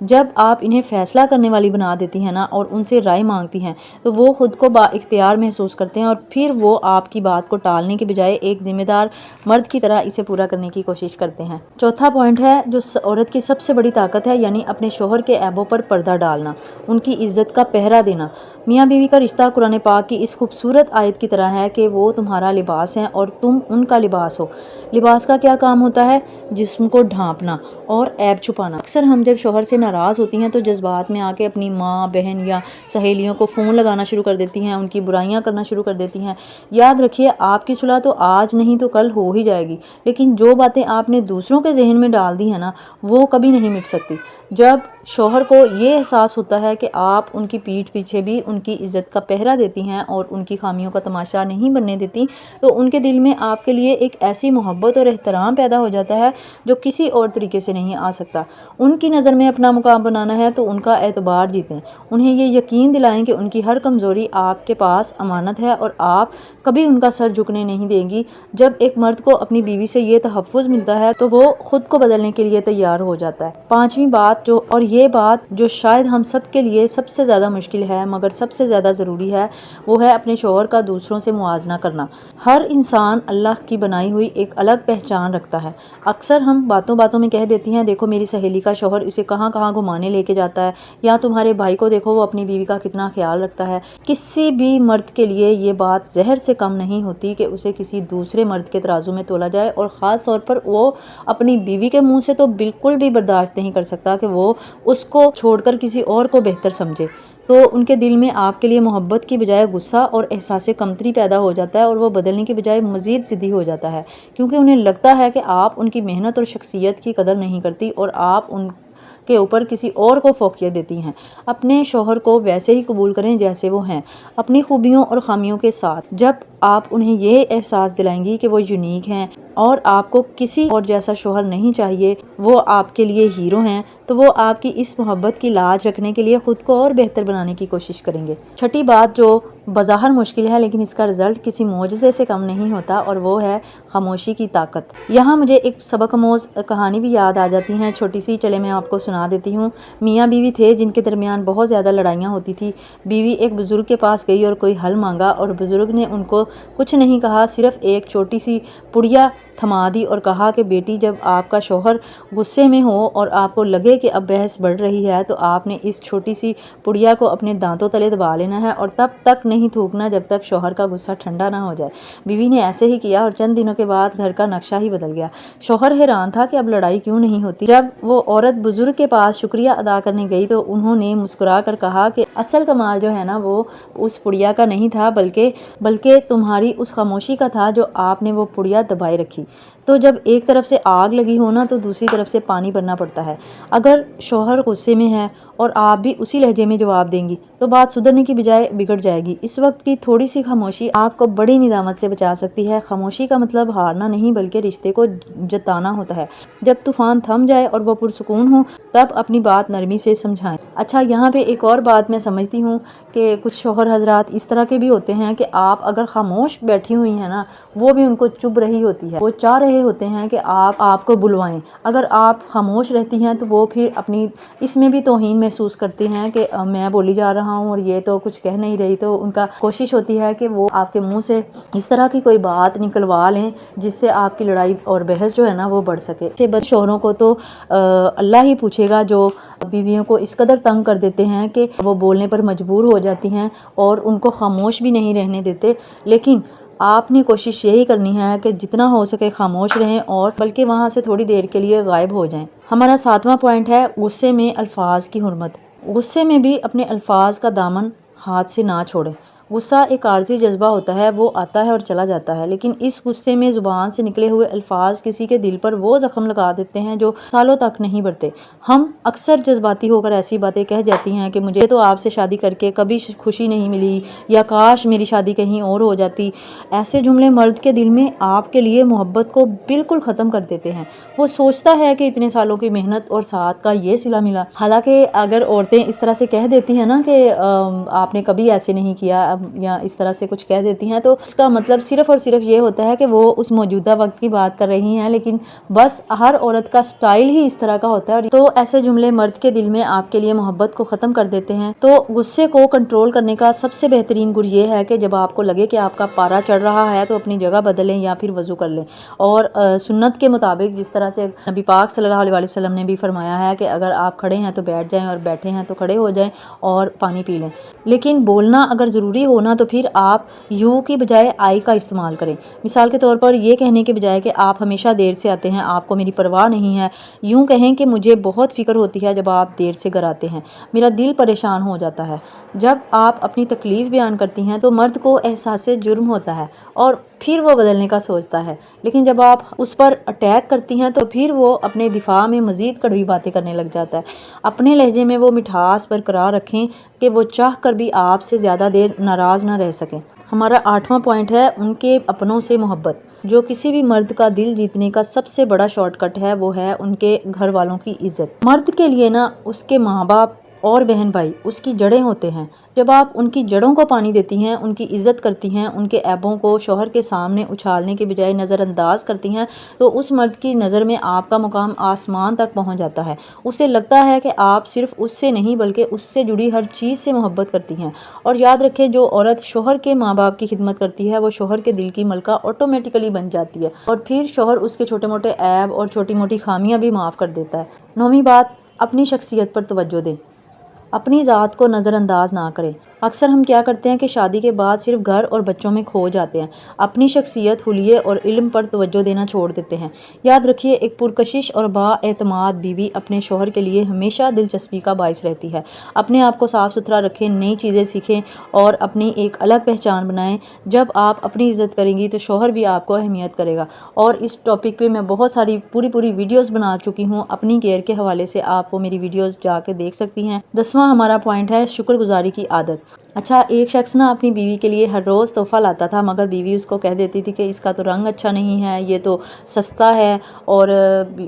جب آپ انہیں فیصلہ کرنے والی بنا دیتی ہیں نا اور ان سے رائے مانگتی ہیں تو وہ خود کو با اختیار محسوس کرتے ہیں اور پھر وہ آپ کی بات کو ٹالنے کے بجائے ایک ذمہ دار مرد کی طرح اسے پورا کرنے کی کوشش کرتے ہیں۔ چوتھا پوائنٹ ہے جو عورت کی سب سے بڑی طاقت ہے، یعنی اپنے شوہر کے عیبوں پر پردہ ڈالنا، ان کی عزت کا پہرا دینا۔ میاں بیوی کا رشتہ قرآن پاک کی اس خوبصورت آیت کی طرح ہے کہ وہ تمہارا لباس ہیں اور تم ان کا لباس ہو۔ لباس کا کیا کام ہوتا ہے؟ جسم کو ڈھانپنا اور عیب چھپانا۔ اکثر ہم جب شوہر سے ناراض ہوتی ہیں تو جذبات میں آ کے اپنی ماں، بہن یا سہیلیوں کو فون لگانا شروع کر دیتی ہیں، ان کی برائیاں کرنا شروع کر دیتی ہیں۔ یاد رکھیے، آپ کی صلح تو آج نہیں تو کل ہو ہی جائے گی، لیکن جو باتیں آپ نے دوسروں کے ذہن میں ڈال دی ہیں نا، وہ کبھی نہیں مٹ سکتی۔ جب شوہر کو یہ احساس ہوتا ہے کہ آپ ان کی پیٹھ پیچھے بھی ان کی عزت کا پہرا دیتی ہیں اور ان کی خامیوں کا تماشا نہیں بننے دیتی، تو ان کے دل میں آپ کے لیے ایک ایسی محبت اور احترام پیدا ہو جاتا ہے جو کسی اور طریقے سے نہیں آ سکتا۔ ان کی نظر میں اپنا مقام بنانا ہے تو ان کا اعتبار جیتیں، انہیں یہ یقین دلائیں کہ ان کی ہر کمزوری آپ کے پاس امانت ہے اور آپ کبھی ان کا سر جھکنے نہیں دیں گی۔ جب ایک مرد کو اپنی بیوی سے یہ تحفظ ملتا ہے تو وہ خود کو بدلنے کے لیے تیار ہو جاتا ہے۔ پانچویں بات اور یہ بات جو شاید ہم سب کے لیے سب سے زیادہ مشکل ہے مگر سب سے زیادہ ضروری ہے، وہ ہے اپنے شوہر کا دوسروں سے موازنہ کرنا۔ ہر انسان اللہ کی بنائی ہوئی ایک الگ پہچان رکھتا ہے۔ اکثر ہم باتوں باتوں میں کہہ دیتی ہیں، دیکھو میری سہیلی کا شوہر اسے کہاں کہاں گھمانے لے کے جاتا ہے، یا تمہارے بھائی کو دیکھو وہ اپنی بیوی کا کتنا خیال رکھتا ہے۔ کسی بھی مرد کے لیے یہ بات زہر سے کم نہیں ہوتی کہ اسے کسی دوسرے مرد کے ترازو میں تولا جائے، اور خاص طور پر وہ اپنی بیوی کے منہ سے تو بالکل بھی برداشت نہیں کر سکتا کہ وہ اس کو چھوڑ کر کسی اور کو بہتر سمجھے۔ تو ان کے دل میں آپ کے لیے محبت کی بجائے غصہ اور احساس کمتری پیدا ہو جاتا ہے، اور وہ بدلنے کی بجائے مزید ضدی ہو جاتا ہے، کیونکہ انہیں لگتا ہے کہ آپ ان کی محنت اور شخصیت کی قدر نہیں کرتی اور آپ ان کے اوپر کسی اور کو فوقیت دیتی ہیں۔ اپنے شوہر کو ویسے ہی قبول کریں جیسے وہ ہیں، اپنی خوبیوں اور خامیوں کے ساتھ۔ جب آپ انہیں یہ احساس دلائیں گی کہ وہ یونیک ہیں اور آپ کو کسی اور جیسا شوہر نہیں چاہیے، وہ آپ کے لیے ہیرو ہیں، تو وہ آپ کی اس محبت کی لاج رکھنے کے لیے خود کو اور بہتر بنانے کی کوشش کریں گے۔ چھٹی بات جو بظاہر مشکل ہے لیکن اس کا رزلٹ کسی معجزے سے کم نہیں ہوتا، اور وہ ہے خاموشی کی طاقت۔ یہاں مجھے ایک سبق آموز کہانی بھی یاد آ جاتی ہیں، چھوٹی سی، چلے میں آپ کو سنا دیتی ہوں۔ میاں بیوی تھے جن کے درمیان بہت زیادہ لڑائیاں ہوتی تھی۔ بیوی ایک بزرگ کے پاس گئی اور کوئی حل مانگا، اور بزرگ نے ان کو کچھ نہیں کہا، صرف ایک چھوٹی سی پڑیا تھما دی اور کہا کہ بیٹی، جب آپ کا شوہر غصے میں ہو اور آپ کو لگے کہ اب بحث بڑھ رہی ہے تو آپ نے اس چھوٹی سی پڑیا کو اپنے دانتوں تلے دبا لینا ہے اور تب تک نہیں تھوکنا جب تک شوہر کا غصہ ٹھنڈا نہ ہو جائے۔ بیوی نے ایسے ہی کیا اور چند دنوں کے بعد گھر کا نقشہ ہی بدل گیا۔ شوہر حیران تھا کہ اب لڑائی کیوں نہیں ہوتی۔ جب وہ عورت بزرگ کے پاس شکریہ ادا کرنے گئی تو انہوں نے مسکرا کر کہا کہ اصل کمال جو ہے نا وہ اس پڑیا کا نہیں تھا بلکہ تمہاری اس خاموشی کا تھا جو آپ نے وہ پڑیا دبائے رکھی۔ تو جب ایک طرف سے آگ لگی ہو نا تو دوسری طرف سے پانی بھرنا پڑتا ہے۔ اگر شوہر غصے میں ہے اور آپ بھی اسی لہجے میں جواب دیں گی تو بات سدھرنے کی بجائے بگڑ جائے گی۔ اس وقت کی تھوڑی سی خاموشی آپ کو بڑی ندامت سے بچا سکتی ہے۔ خاموشی کا مطلب ہارنا نہیں بلکہ رشتے کو جتانا ہوتا ہے۔ جب طوفان تھم جائے اور وہ پرسکون ہو تب اپنی بات نرمی سے سمجھائیں۔ اچھا، یہاں پہ ایک اور بات میں سمجھتی ہوں کہ کچھ شوہر حضرات اس طرح کے بھی ہوتے ہیں کہ آپ اگر خاموش بیٹھی ہوئی ہیں نا، وہ بھی ان کو چبھ رہی ہوتی ہے، وہ چاہ رہے ہوتے ہیں کہ آپ کو بلوائیں۔ اگر آپ خاموش رہتی ہیں تو وہ پھر اپنی اس میں بھی توہین محسوس کرتے ہیں کہ میں بولی جا رہا ہوں اور یہ تو کچھ کہہ نہیں رہی، تو ان کا کوشش ہوتی ہے کہ وہ آپ کے منہ سے اس طرح کی کوئی بات نکلوا لیں جس سے آپ کی لڑائی اور بحث جو ہے نا وہ بڑھ سکے۔ سے بد شوہروں کو تو اللہ ہی پوچھے گا جو بیویوں کو اس قدر تنگ کر دیتے ہیں کہ وہ بولنے پر مجبور ہو جاتی ہیں اور ان کو خاموش بھی نہیں رہنے دیتے۔ لیکن آپ نے کوشش یہی کرنی ہے کہ جتنا ہو سکے خاموش رہیں اور بلکہ وہاں سے تھوڑی دیر کے لیے غائب ہو جائیں۔ ہمارا ساتواں پوائنٹ ہے غصے میں الفاظ کی حرمت۔ غصے میں بھی اپنے الفاظ کا دامن ہاتھ سے نہ چھوڑیں۔ غصہ ایک عارضی جذبہ ہوتا ہے، وہ آتا ہے اور چلا جاتا ہے، لیکن اس غصے میں زبان سے نکلے ہوئے الفاظ کسی کے دل پر وہ زخم لگا دیتے ہیں جو سالوں تک نہیں بڑھتے۔ ہم اکثر جذباتی ہو کر ایسی باتیں کہہ جاتی ہیں کہ مجھے تو آپ سے شادی کر کے کبھی خوشی نہیں ملی، یا کاش میری شادی کہیں اور ہو جاتی۔ ایسے جملے مرد کے دل میں آپ کے لیے محبت کو بالکل ختم کر دیتے ہیں۔ وہ سوچتا ہے کہ اتنے سالوں کی محنت اور ساتھ کا یہ صلہ ملا۔ حالانکہ اگر عورتیں اس طرح سے کہہ دیتی ہیں نا کہ آپ نے کبھی ایسے نہیں کیا، یا اس طرح سے کچھ کہہ دیتی ہیں تو اس کا مطلب صرف اور صرف یہ ہوتا ہے کہ وہ اس موجودہ وقت کی بات کر رہی ہیں، لیکن بس ہر عورت کا سٹائل ہی اس طرح کا ہوتا ہے۔ تو ایسے جملے مرد کے دل میں آپ کے لیے محبت کو ختم کر دیتے ہیں۔ تو غصے کو کنٹرول کرنے کا سب سے بہترین گر یہ ہے کہ جب آپ کو لگے کہ آپ کا پارا چڑھ رہا ہے تو اپنی جگہ بدلیں یا پھر وضو کر لیں، اور سنت کے مطابق جس طرح سے نبی پاک صلی اللہ علیہ وسلم نے بھی فرمایا ہے کہ اگر آپ کھڑے ہیں تو بیٹھ جائیں اور بیٹھے ہیں تو کھڑے ہو جائیں اور پانی پی لیں۔ لیکن بولنا اگر ضروری ہونا تو پھر آپ یو کی بجائے آئی کا استعمال کریں۔ مثال کے طور پر یہ کہنے کے بجائے کہ آپ ہمیشہ دیر سے آتے ہیں، آپ کو میری پرواہ نہیں ہے، یوں کہیں کہ مجھے بہت فکر ہوتی ہے جب آپ دیر سے گھر آتے ہیں، میرا دل پریشان ہو جاتا ہے۔ جب آپ اپنی تکلیف بیان کرتی ہیں تو مرد کو احساس جرم ہوتا ہے اور پھر وہ بدلنے کا سوچتا ہے، لیکن جب آپ اس پر اٹیک کرتی ہیں تو پھر وہ اپنے دفاع میں مزید کڑوی باتیں کرنے لگ جاتا ہے۔ اپنے لہجے میں وہ مٹھاس برقرار رکھیں کہ وہ چاہ کر بھی آپ سے زیادہ دیر ناراض نہ رہ سکیں۔ ہمارا 8واں پوائنٹ ہے ان کے اپنوں سے محبت۔ جو کسی بھی مرد کا دل جیتنے کا سب سے بڑا شارٹ کٹ ہے وہ ہے ان کے گھر والوں کی عزت۔ مرد کے لیے نا اس کے ماں باپ اور بہن بھائی اس کی جڑیں ہوتے ہیں۔ جب آپ ان کی جڑوں کو پانی دیتی ہیں، ان کی عزت کرتی ہیں، ان کے عیبوں کو شوہر کے سامنے اچھالنے کے بجائے نظر انداز کرتی ہیں، تو اس مرد کی نظر میں آپ کا مقام آسمان تک پہنچ جاتا ہے۔ اسے لگتا ہے کہ آپ صرف اس سے نہیں بلکہ اس سے جڑی ہر چیز سے محبت کرتی ہیں۔ اور یاد رکھیں جو عورت شوہر کے ماں باپ کی خدمت کرتی ہے وہ شوہر کے دل کی ملکہ آٹومیٹیکلی بن جاتی ہے، اور پھر شوہر اس کے چھوٹے موٹے عیب اور چھوٹی موٹی خامیاں بھی معاف کر دیتا ہے۔ 9ویں بات، اپنی شخصیت پر توجہ دیں، اپنی ذات کو نظر انداز نہ کریں۔ اکثر ہم کیا کرتے ہیں کہ شادی کے بعد صرف گھر اور بچوں میں کھو جاتے ہیں، اپنی شخصیت، حلیے اور علم پر توجہ دینا چھوڑ دیتے ہیں۔ یاد رکھیے ایک پرکشش اور با اعتماد بیوی اپنے شوہر کے لیے ہمیشہ دلچسپی کا باعث رہتی ہے۔ اپنے آپ کو صاف ستھرا رکھیں، نئی چیزیں سیکھیں اور اپنی ایک الگ پہچان بنائیں۔ جب آپ اپنی عزت کریں گی تو شوہر بھی آپ کو اہمیت کرے گا۔ اور اس ٹاپک پہ میں بہت ساری پوری ویڈیوز بنا چکی ہوں اپنی کیئر کے حوالے سے، آپ وہ میری ویڈیوز جا کے دیکھ سکتی ہیں۔ 10واں ہمارا پوائنٹ ہے شکر گزاری کی عادت۔ اچھا، ایک شخص نا اپنی بیوی کے لیے ہر روز تحفہ لاتا تھا، مگر بیوی اس کو کہہ دیتی تھی کہ اس کا تو رنگ اچھا نہیں ہے، یہ تو سستا ہے اور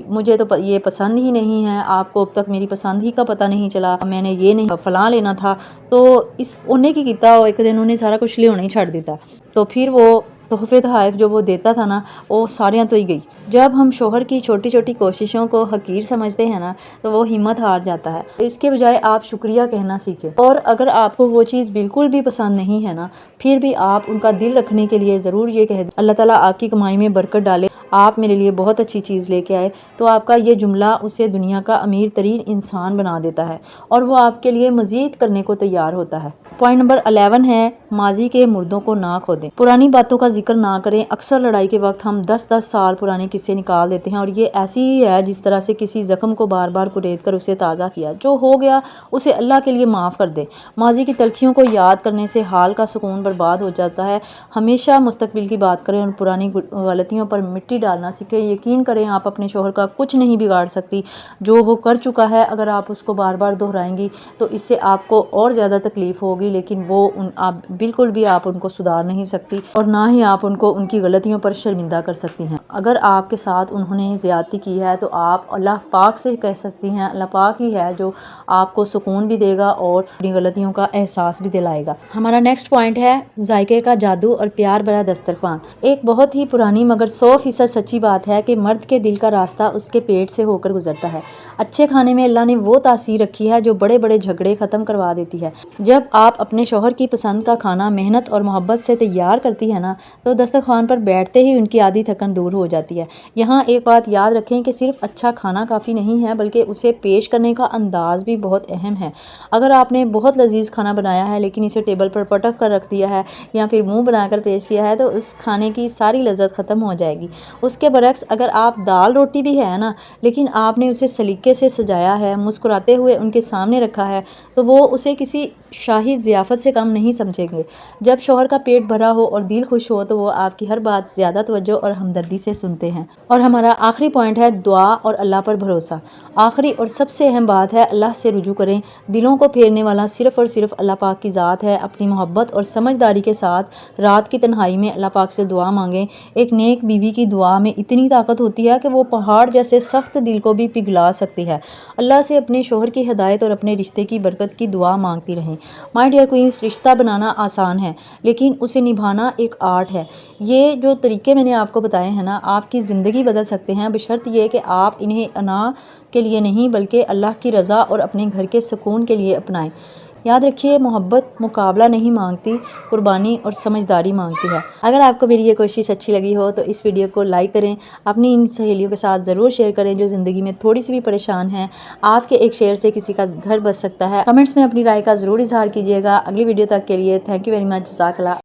مجھے تو یہ پسند ہی نہیں ہے، آپ کو اب تک میری پسند ہی کا پتہ نہیں چلا، میں نے یہ نہیں فلاں لینا تھا۔ تو اس انہیں کی کیتا ایک دن انہیں سارا کچھ لینا ہی چھڑ دیتا، تو پھر وہ تحفے تحائف جو وہ دیتا تھا نا وہ ساریاں تو ہی گئی۔ جب ہم شوہر کی چھوٹی چھوٹی کوششوں کو حقیر سمجھتے ہیں نا تو وہ ہمت ہار جاتا ہے۔ اس کے بجائے آپ شکریہ کہنا سیکھیں، اور اگر آپ کو وہ چیز بالکل بھی پسند نہیں ہے نا پھر بھی آپ ان کا دل رکھنے کے لیے ضرور یہ کہہ دیں، اللہ تعالیٰ آپ کی کمائی میں برکت ڈالے، آپ میرے لیے بہت اچھی چیز لے کے آئے، تو آپ کا یہ جملہ اسے دنیا کا امیر ترین انسان بنا دیتا ہے اور وہ آپ کے لیے مزید کرنے کو تیار ہوتا ہے۔ پوائنٹ نمبر 11 ہے ماضی کے مردوں کو نہ کھودیں، پرانی باتوں کا ذکر نہ کریں۔ اکثر لڑائی کے وقت ہم 10 سال پرانے قصے نکال دیتے ہیں اور یہ ایسی ہی ہے جس طرح سے کسی زخم کو بار بار کرید کر اسے تازہ کیا، جو ہو گیا اسے اللہ کے لیے معاف کر دیں۔ ماضی کی تلخیوں کو یاد کرنے سے حال کا سکون برباد ہو جاتا ہے۔ ہمیشہ مستقبل کی بات کریں اور پرانی غلطیوں پر مٹی ڈالنا سیکھیں۔ یقین کریں آپ اپنے شوہر کا کچھ نہیں بگاڑ سکتی، جو وہ کر چکا ہے اگر آپ اس کو بار بار دہرائیں گی تو اس سے آپ کو اور زیادہ تکلیف ہوگی، لیکن وہ آپ بالکل بھی آپ ان کو سدھار نہیں سکتی اور نہ ہی آپ ان کو ان کی غلطیوں پر شرمندہ کر سکتی ہیں۔ اگر آپ کے ساتھ انہوں نے زیادتی کی ہے تو آپ اللہ پاک سے کہہ سکتی ہیں، اللہ پاک ہی ہے جو آپ کو سکون بھی دے گا اور اپنی غلطیوں کا احساس بھی دلائے گا۔ ہمارا نیکسٹ پوائنٹ ہے ذائقے کا جادو اور پیار بھرا دسترخوان۔ ایک بہت ہی پرانی مگر 100% سچی بات ہے کہ مرد کے دل کا راستہ اس کے پیٹ سے ہو کر گزرتا ہے۔ اچھے کھانے میں اللہ نے وہ تاثیر رکھی ہے جو بڑے بڑے جھگڑے ختم کروا دیتی ہے۔ جب آپ اپنے شوہر کی پسند کا کھانا محنت اور محبت سے تیار کرتی ہے نا تو دسترخوان پر بیٹھتے ہی ان کی آدھی تھکن دور ہو جاتی ہے۔ یہاں ایک بات یاد رکھیں کہ صرف اچھا کھانا کافی نہیں ہے بلکہ اسے پیش کرنے کا انداز بھی بہت اہم ہے۔ اگر آپ نے بہت لذیذ کھانا بنایا ہے لیکن اسے ٹیبل پر پٹک کر رکھ دیا ہے یا پھر منہ بنا کر پیش کیا ہے تو اس کھانے کی ساری لذت ختم ہو جائے گی۔ اس کے برعکس اگر آپ دال روٹی بھی ہے نا لیکن آپ نے اسے سلیقے سے سجایا ہے، مسکراتے ہوئے ان کے سامنے رکھا ہے، تو وہ اسے کسی شاہی ضیافت سے کم نہیں سمجھیں گے۔ جب شوہر کا پیٹ بھرا ہو اور دل خوش ہو تو وہ آپ کی ہر بات زیادہ توجہ اور ہمدردی سے سنتے ہیں۔ اور ہمارا آخری پوائنٹ ہے دعا اور اللہ پر بھروسہ۔ آخری اور سب سے اہم بات ہے اللہ سے رجوع کریں۔ دلوں کو پھیرنے والا صرف اور صرف اللہ پاک کی ذات ہے۔ اپنی محبت اور سمجھداری کے ساتھ رات کی تنہائی میں اللہ پاک سے دعا مانگیں۔ ایک نیک بیوی کی دعا میں اتنی طاقت ہوتی ہے کہ وہ پہاڑ جیسے سخت دل کو بھی پگھلا سکتی ہے۔ اللہ سے اپنے شوہر کی ہدایت اور اپنے رشتے کی برکت کی دعا مانگتی رہیں۔ مائی ڈیئر کوئنس، رشتہ بنانا آسان ہے لیکن اسے نبھانا ایک آرٹ ہے۔ یہ جو طریقے میں نے آپ کو بتائے ہیں نا، آپ کی زندگی بدل سکتے ہیں، بشرط یہ کہ آپ انہیں انا کے لیے نہیں بلکہ اللہ کی رضا اور اپنے گھر کے سکون کے لیے اپنائیں۔ یاد رکھیے، محبت مقابلہ نہیں مانگتی، قربانی اور سمجھداری مانگتی ہے۔ اگر آپ کو میری یہ کوشش اچھی لگی ہو تو اس ویڈیو کو لائک کریں، اپنی ان سہیلیوں کے ساتھ ضرور شیئر کریں جو زندگی میں تھوڑی سی بھی پریشان ہیں۔ آپ کے ایک شیئر سے کسی کا گھر بس سکتا ہے۔ کمنٹس میں اپنی رائے کا ضرور اظہار کیجیے گا۔ اگلی ویڈیو تک کے لیے تھینک یو ویری مچ، جزاک اللہ۔